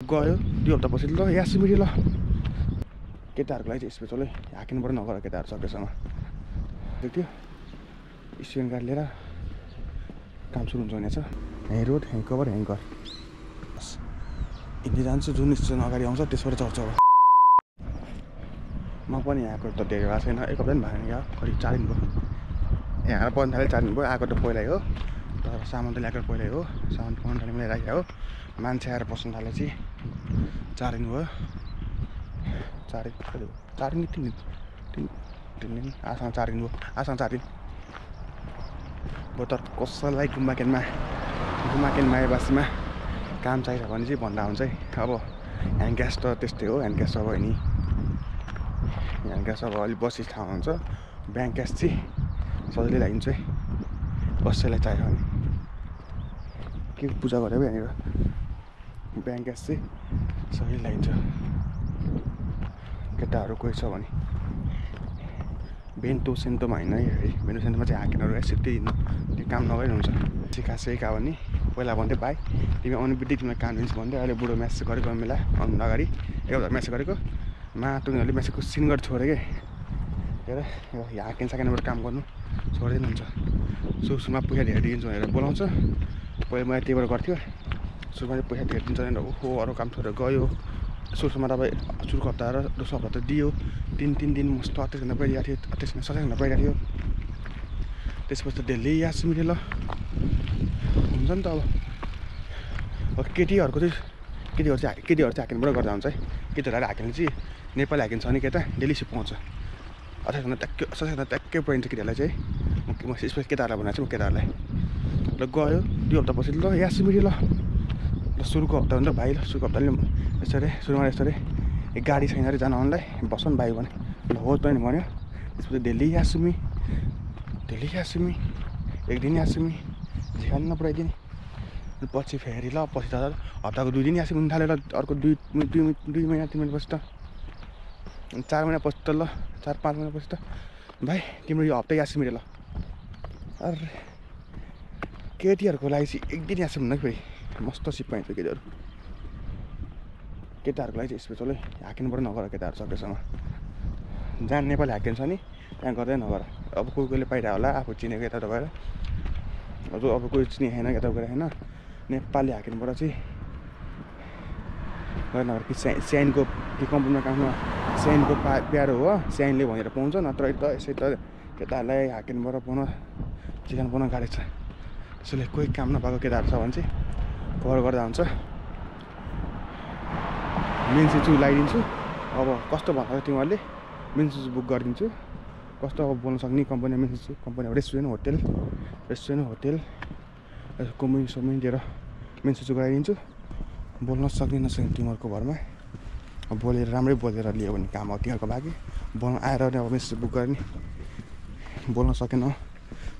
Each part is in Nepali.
गयो 2 हप्ता पछि ल यासिमिरी ल केटाहरूको लागि चाहिँ स्पेसलै हाकिनुपर्छ नगर केटाहरू सकेसम्म त्यो स्टुडेन्ट कार्ड लिएर काम सुरु हुन्छ भनेछ यहीँ रोड यहीँ कभर यहीँ घर हिँड्दै जान्छु जुन स्टेसन अगाडि आउँछ त्यसबाट चढ्छ अब म पनि यहाँको त धेरै भएको छैन 1 हप्ता पनि भएन क्या करिब 4 दिन भयो यहाँ पढ्नु थालेँ 4 दिन भयो आएको त पहिल्यै हो तर सामान त ल्याएको पहिल्यै हो सामान पाउनु थालेँ मैले राखेको हो मान्छे आएर बस्नु थाले चाहिँ 4 दिन भयो 4 दिन 3 दिन आसँग 4 दिन भयो आसँग 4 दिन भयो तर कसैलाई गुम्बा केन मायाबासीमा काम चाहिन्छ भने चाहिँ भन्दा हुन्छ है अब ह्यान्ड ग्यास त त्यस्तै हो ह्यान्ड ग्यास अब नि ह्यान्ड ग्यास अब अलिक बसी ठाउँ हुन्छ ब्याङ्क ग्यास चाहिँ सजिलै लागिन्छ है कसैलाई चाहियो भने के पूजा गरेको यहाँनिर ब्याङ्क ग्यास चाहिँ सजिलै लागिन्छ केटाहरू कोही छ भने बेन्टो सेन्टोमा होइन है बेन्टो सेन्टोमा चाहिँ हाकिनहरू सिधै दिनु त्यो काम नगरी हुन्छ सिका भने पहिला भन्थ्यो भाइ तिमी आउने बित्तिकै तिमीलाई काम दिन्छु भन्थ्यो अहिले बुढो म्यासेज गरेको बेला आउनु अगाडि 1 हप्ता म्यासेज गरेको तुनीहरूले म्यासेजको सिन गरेर छोड्यो कि के अरे यो हाकिनबाट काम गर्नु छोडिदिनुहुन्छ सुरुमा पैसा धेरै दिन्छु भनेर बोलाउँछ पहिला मैले त्यहीबाट गर्थ्यो सुरुमा चाहिँ पैसा धेरै दिन्छ भनेर ओहो अरू काम छोडेर गयो सुरुमा तपाईँ सुरुको हप्ता र दोस्रो हप्ता त दियो 3 दिन मस्त 28 घन्टा परिरहेको थियो 28 घन्टा 27 घन्टा परिरहेको थियो त्यसपछि त डेली यासिमिरी ल हुन्छ नि त अब केटीहरू चाहिँ हाकिनबाट गर्दा हुन्छ है केटीहरू हाकिने चाहिँ नेपाली हाकिन्छ भने केटा डेली सिप पाउँछ 28 घन्टा ट्याक्कै परिन्छ केटीहरूलाई चाहिँ म स्पेस केटाहरूलाई भनेको छु म केटाहरूलाई ल गयो 2 हप्ता पछि ल यासिमिरी ल सुरुको हप्ता हुन्छ भाइ ल सुरुको हप्ताले यसरी सुरुमा यसरी गाडी छैन अरे जान आउनुलाई बस्छ नि भाइ भने ल हो पनि भन्यो त्यसपछि डेली यासिमी 1 दिन यासिमी झ्यान नपुऱ्याइदिने पछि फेरि ल पछि त हप्ताको 2 दिन यासिमी हुन थालेर अर्को 2 महिना 3 महिना पछि त 4 महिना पछि त ल 4-5 महिना पछि त भाइ तिम्रो यो हप्ता यासिमी ल अरे केटीहरूको लागि चाहिँ 1 दिन यासिमी हुन्न फेरि मस्त सिप पाइन्छ केटाहरूको लागि चाहिँ स्पेसलै हाकिनुपर्छ नगर केटाहरू सकेसम्म जहाँ नेपाली हाकिन्छ नि त्यहाँ गर्दै नगर अब कोहीले पाइरह होला आफू चिनेको यता गएर अब कोही चिनेको छैन यता गएर होइन नेपाली हाकिनबाट चाहिँ गरेर नगर कि स्याइनको कि कम्पनीमा काममा स्याइनको प्यारो हो स्याइनले भनेर पाउँछ नत्र त यसै त केटाहरूलाई हाकिनबाट पाउन चिकन पाउन गाह्रो छ त्यसैले कोही काम नपाएको केटाहरू छ भने चाहिँ कभर गर्दा हुन्छ मेन स्विच लगाइदिन्छु अब कस्तो भन्दा तिमीहरूले मेन स्विच बुक गरिदिन्छु कस्तो अब बोल्न सक्ने company main switch company restaurant hotel company दिएर मेन स्विच गराइदिन्छु बोल्न सक्ने नसक्ने तिमीहरूको घरमा बोलेर राम्रै बोलेर लियो भने काम हो तिमीहरूको लागि बोल्न आएर अब मेन स्विच बुक गर्ने बोल्न सकेन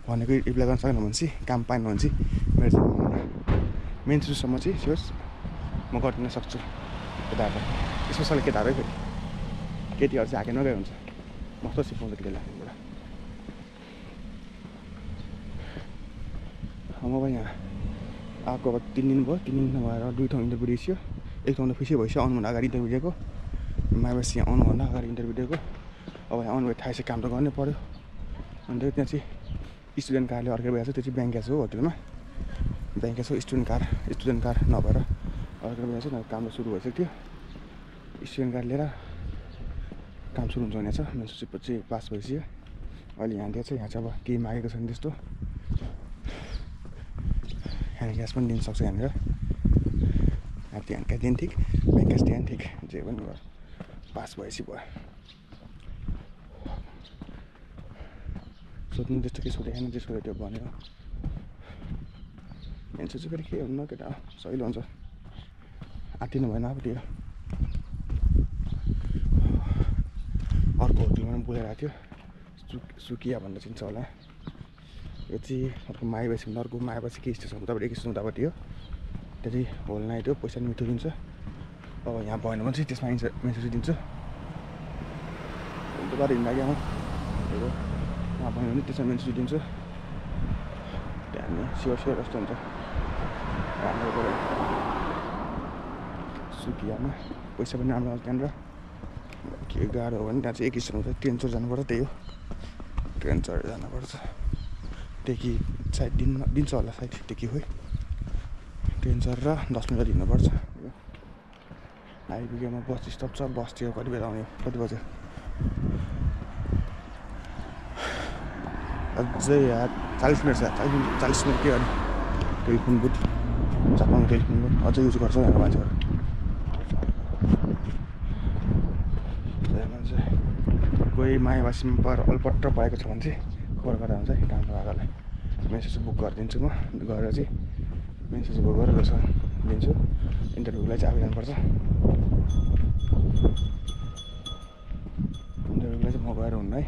भनेको रिप्लाई गर्न सकेन भने चाहिँ काम पाएन भने चाहिँ मेरो मेन स्विचसम्म चाहिँ सियोस् म गरिदिन सक्छु केटाहरू स्पेसली केटाहरू फेरि केटीहरू चाहिँ हाकिनमा गए हुन्छ मस्तो सिकाउँछ केटीलाई हाकिनबाट म पनि यहाँ आएको अब 3 दिन भयो 3 दिन भएर 2 ठाउँ इन्टरभ्यू दिइसक्यो 1 ठाउँ त खुसी भइसक्यो आउनुभन्दा अगाडि इन्टरभ्यू दिएको मायाबासी यहाँ आउनुभन्दा अगाडि इन्टरभ्यू दिएको अब यहाँ आउनुभयो थाहा छ काम त गर्नै पऱ्यो अन्त त्यहाँ चाहिँ स्टुडेन्ट कारले अर्कै भइरहेको छ त्यो चाहिँ ब्याङ्क ग्यास हो होटेलमा ब्याङ्क ग्यास हो स्टुडेन्ट कार नभएर अर्कै भइरहेको छ काम त सुरु भइसक्यो स्टुडेन्ट कार लिएर काम सुरु हुन्छ भनेको छ मेरो पछि पास भइसक्यो अहिले यहाँ दिएको छ यहाँ चाहिँ अब केही मागेको छैन त्यस्तो ह्यान्ड ग्यास पनि दिन सक्छ यहाँनिर ह्यान्ड ग्यास दिन ठिक ब्याङ्क ग्यास दिन ठिक जे पनि भयो पास भएपछि भयो सोध्नु त्यस्तो के सोधेको छैन जे सोधेको त्यो भन्यो मेन चाहिँ फेरि के हुन्न केटा सहिलो हुन्छ आँटिनु भएन अब त्यो अर्को होटलमा पनि बोलेर आएको थियो सुकिया भनेर चिन्छ होला यो चाहिँ अर्को मायाबासी भन्दा अर्को मायाबासी के स्टेसन उताबाट 1 स्टेसन उतापट्टि हो त्यो चाहिँ होल नाइट हो पैसा मिठो दिन्छ अब यहाँ भएन भने चाहिँ त्यसमा मेसेज दिन्छु अन्त बाटो हिँड्नु लागि यहाँ भएन भने त्यसमा मेसेज दिन्छु त्यहाँदेखि स्योर जस्तो हुन्छ राम्रो तिनसुकियामा पैसा पनि राम्रो आउँछ त्यहाँनिर के गाह्रो हो भने त्यहाँ चाहिँ एक स्टेसन हुन्छ ट्रेन चढेर जानुपर्छ त्यही हो ट्रेन चढेर जानुपर्छ टेकी सायद दिन्छ होला सायद टेकी खोइ ट्रेन चढेर 10 मिनट हिँड्नुपर्छ आइपुगेमा बस स्टप छ बस थियो कति बेला आउने कति बज्यो अझै यार 40 मिनट छ 40 मिनट के गर्ने टेलिफोन बुथ जापानको टेलिफोन बुथ अझै युज गर्छ भनेर मान्छेहरू कोही मायावासीमा पर अलपट्ट परेको छ भने चाहिँ खबर गर्दा हुन्छ काम लगाएकोलाई मेसेज बुक गरिदिन्छु म गरेर चाहिँ मेसेज बुक गरेर दिन्छु इन्टरभ्यूलाई चाहिँ आफै जानुपर्छ इन्टरभ्यूलाई चाहिँ म गएर हुन्न है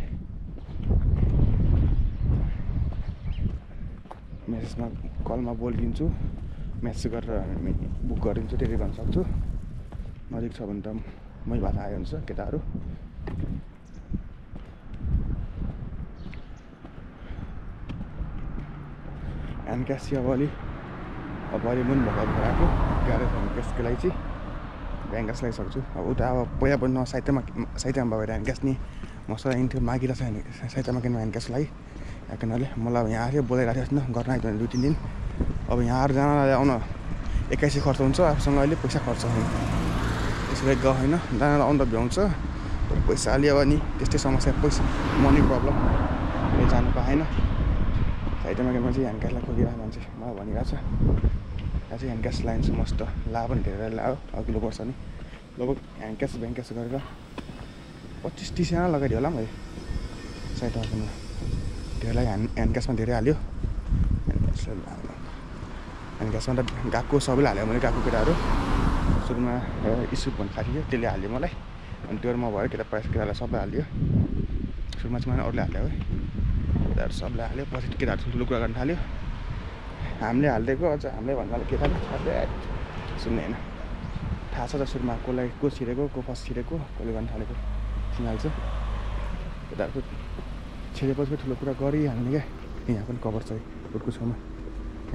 मेसेजमा कलमा बोलिदिन्छु मेसेज गरेर बुक गरिदिन्छु त्यति गर्न सक्छु नजिक छ भने त मै भएर आयो हुन्छ केटाहरू ह्यान्डक्यास चाहिँ अब अलि मुन भएको गराएको गाह्रो छ ह्यान्डक्यासको लागि चाहिँ ह्यान्डक्यास लगाइसक्छु अब उता अब पहिला पनि साहित्यमा भएर ह्यान्डक्यास नि मसँग इन्थ्यो मागिरहेको छ साहित्यमा किन ह्यान्डक्यासको लागि किनभने मलाई अब यहाँ आएर बोलाइरहेको थिएँ गर्न आइदियो भने 2-3 दिन अब यहाँ आएर जान आउन 21 खर्च हुन्छ आफूसँग अहिले पैसा खर्च होइन त्यसैले गयो होइन जान आउँदा भ्याउँछ पैसा अलि अब नि त्यस्तै समस्या पैसा मनी प्रब्लम जानु पाएन साहित्यमा केमा चाहिँ ह्यान्डक्यासलाई खोजिरहेको मान्छे मलाई भनिरहेको छ यहाँ चाहिँ ह्यान्डक्यास लाइन्छु मस्त ला पनि धेरै लायो अघिल्लो वर्ष नि लगभग ह्यान्डक्यास ब्याङ्क्यास गरेर 25-30 जना लगाइदियो होला मैले साहित्यमा केमा धेरैलाई ह्यान्डक्यासमा धेरै हाल्यो ह्यान्डक्यासमा त गएको सबैले हाल्यो मैले गएको केटाहरू सुरुमा इस्यु भन्ने साथी थियो त्यसले हाल्यो मलाई अनि त्यो म भयो केटालाई सबै हालिदियो सुरुमा चाहिँ मैले अरूले हाल्यो है केटाहरू सबले हाल्यो पछि केटाहरू ठुल्ठुलो कुरा गर्न थाल्यो हामीले हालिदिएको अझ हामीले भन्नाले केटाले सुन्ने होइन थाहा छ त सुरुमा कसलाई को छिरेको को फर्स्ट छिरेको कसले गर्न थालेको चिनाल्छ केटाहरूको छिरेपछि ठुलो कुरा गरिहाल्ने क्या यहाँ पनि कभर छ रोडको छेउमा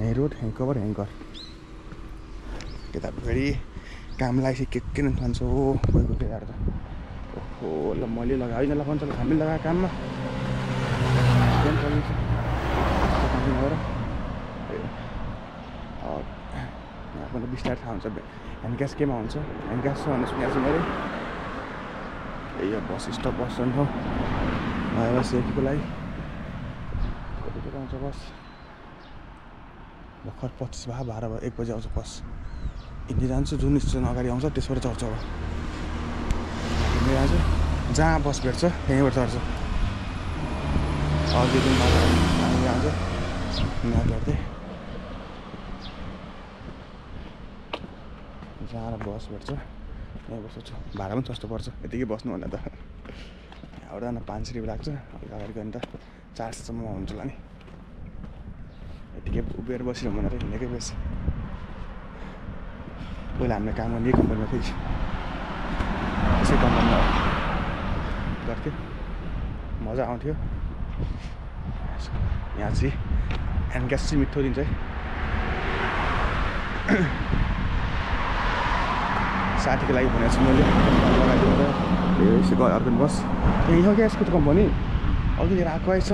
यहीँ रोड यहीँ कभर यहीँ घर केटाहरू फेरि काम लगाइसक्यो के न ठान्छ हो गएको केटाहरू त ओहो ल मैले लगाएँ होइन ल भन्छ हामीले लगाएको काममा यहाँ पनि बिस्तारै थाहा हुन्छ ह्यान्डक्यास केमा हुन्छ ह्यान्डक्यास छ भनेर सुनेको छु मैले यो बस स्टप बस स्ट्यान्ड हो नयाँ सेफ्टीको लागि कति बेला आउँछ बस भर्खर 25 भए 12 1 बजी आउँछ बस हिँड्दै जान्छु जुन स्टेसन अगाडि आउँछ त्यसबाट चढ्छ अब हिँड्दै जान्छु जहाँ बस भेट्छ त्यहीँबाट चढ्छ अघि दिन आउँछ म्याप हेर्दै जहाँ बस भेट्छ त्यहीँ बस्छु भाडा पनि सस्तो पर्छ यतिकै बस्नु भन्दा त यहाँबाट 500 रुपियाँ लाग्छ अगाडि गयो भने त 400सम्म हुन्छ होला नि यतिकै उभिएर बसिरहँ भने त हिँडेकै बेस पहिला हामीले काम गर्ने कम्पनीमा थिएँ त्यसै कम्पनीमा गर्थ्यो मजा आउँथ्यो यहाँ चाहिँ ह्यान्डक्यास चाहिँ मिठो दिन्छ है साथीको लागि भनेको छु मैले लगाइदिएर अर्को बस यही हो क्या यसको त कम्पनी अघितिर आएको आएछ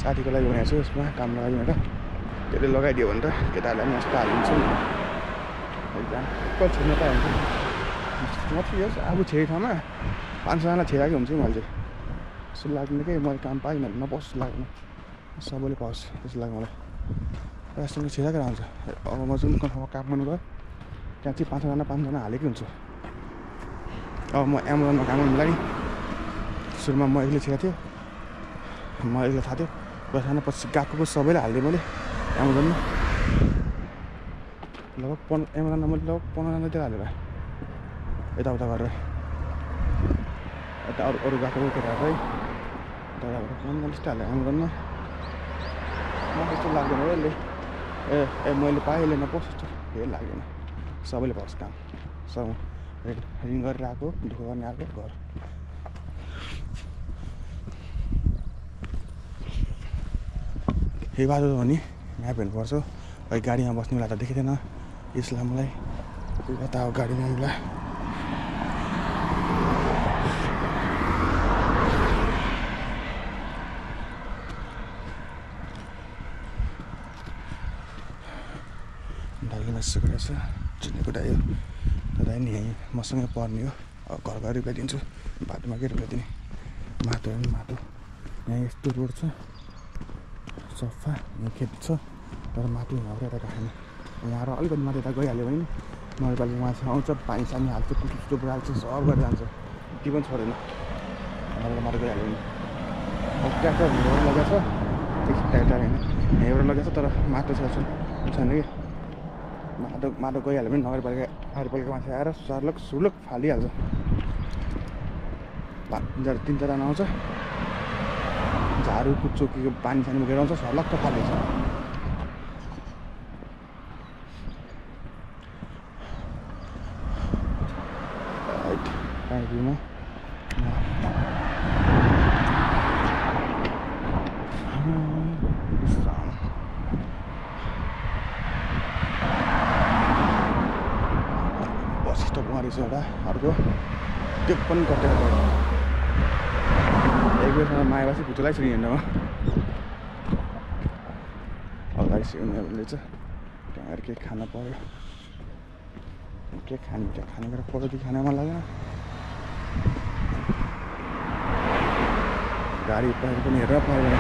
साथीको लागि भनेको छु यसमा काम लगाइदिनु भनेर त्यसले लगाइदियो भने त केटाहरूलाई पनि यस्तो हालिदिन्छु कल छिर्न त हुन्छ म चाहिँ यस अब छेरी ठाउँमा 500जना छेराकै हुन्छु मैले चाहिँ जस्तो लाग्ने कि मैले काम पाएँ भने नपाओस् लाग्नु सबैले पाओस् त्यस्तो लाग्छ मलाई यस्तो छेराकै हुन्छ अब म जुन ठाउँमा काम गर्नु गयो त्यहाँ चाहिँ 500जना हालेकै हुन्छु अब म एमाजोनमा काम गर्नु लागि सुरुमा म एक्लै छिरेको थियो म एक्लै थाहा थियो बसाना पछि गएको सबैले हालिदिएँ मैले एमाजोनमा लगभग एमाजोनमा मैले लगभग 15जना हालेर यताउता गरेर यता अरू गएको केटाहरू है यता 15 जस्तो हालेँ एमाजोनमा म त्यस्तो लाग्दैन यसले ए मैले पाएँ यसले नपाओस् जस्तो केही लाग्दैन सबैले पाओस् काम सब रिङ गरेर आएको दुःख गर्ने आएको घर यही बाटो हो नि म्याप हेर्नुपर्छ अहिले गाडीमा बस्ने बेला त देखेको थिएन यसलाई मलाई कता हो गाडी मामला दाइले मेसेज गरेको छ चिनेको दाइ हो दाइ नि यहीँ मसँगै पर्ने हो अब घर घर रुपियाँ बाटोमा के रुपियाँ दिने माटो माटो यहाँ यस्तो रोड छ सफा यहाँ खेत छ तर माटो यहाँबाट यता राखेन यहाँ अलिकति माटो यता गइहाल्यो भने नगरपालिका मान्छे आउँछ पानी सानी हाल्छ कुटुस्तो हाल्छ सब गरेर जान्छ ती पनि छोडेन यहाँबाट माटो गइहाल्यो भने अब ट्र्याक्टर हिँडेर लगाएको छ ट्र्याक्टर होइन यहाँबाट लगाएको छ तर माटो छैन कि माटो गइहाल्यो भने नगरपालिका मान्छे आएर सर्लक सुलक फालिहाल्छ 3-4 आउँछ झाडु कुच्चो के पानी सानी बोकेर आउँछ सर्लक्क फालिन्छ पानीमा वशिष्ठ कुमारी छ एउटा अर्को त्यो पनि कटेर गयो एक बेरसम्म मायावासी भुतुलाई छिरी हिँड्नमा अगाडि उनीहरूले चाहिँ त्यहाँ के खान पर्यो के खाने गरेर पऱ्यो कि खान मन लागेन गाडी पहिरो पनि हेरेर पायो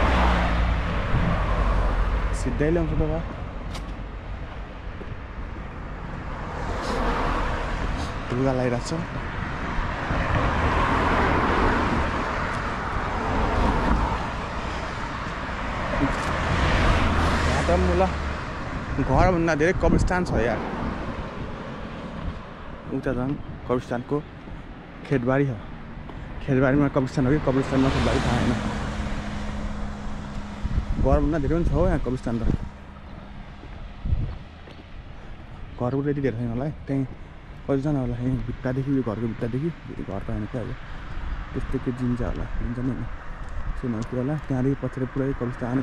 सिधै ल्याउँछ त भयो लुगा लगाइरहेको छ मुला घरभन्दा धेरै कब्रिस्तान छ यार उता झन् कब्रिस्तानको खेतबारी हो खेतबारीमा कब्रिस्तान हो कि कब्रिस्तानमा खेतबारी थाहा होइन घरभन्दा धेरै पनि छ हो यहाँ कब्रिस्तान त घरको त्यति धेरै छैन होला है त्यहीँ कतिजना होला यहीँ भित्तादेखि यो घरको भित्तादेखि घर त होइन क्या अब त्यस्तो के जिन्छ होला जिन्छ नि सुन के होला त्यहाँदेखि पछाडि पुरै कब्रिस्तान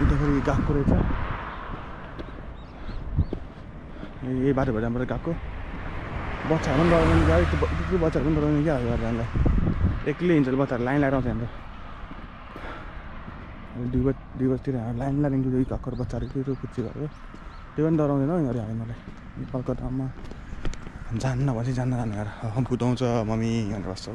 उताखेरि गएको रहेछ यही बाटोबाट हाम्रो गएको बच्चाहरू पनि डराउने गाडी त्यो बच्चाहरू पनि डराउने क्या हामीलाई एक्लै हिँड्छ बच्चाहरू लाइन लगाएर आउँछ हाम्रो 2 बजीतिर लाइन लाग्यो गएको बच्चाहरू त्यो कुच्ची गरेर त्यो पनि डराउँदैन यिनीहरू हामीलाई नेपालको ठाउँमा जान्न भनेपछि जान्न यार भुताउँछ मम्मी भनेर बस्छ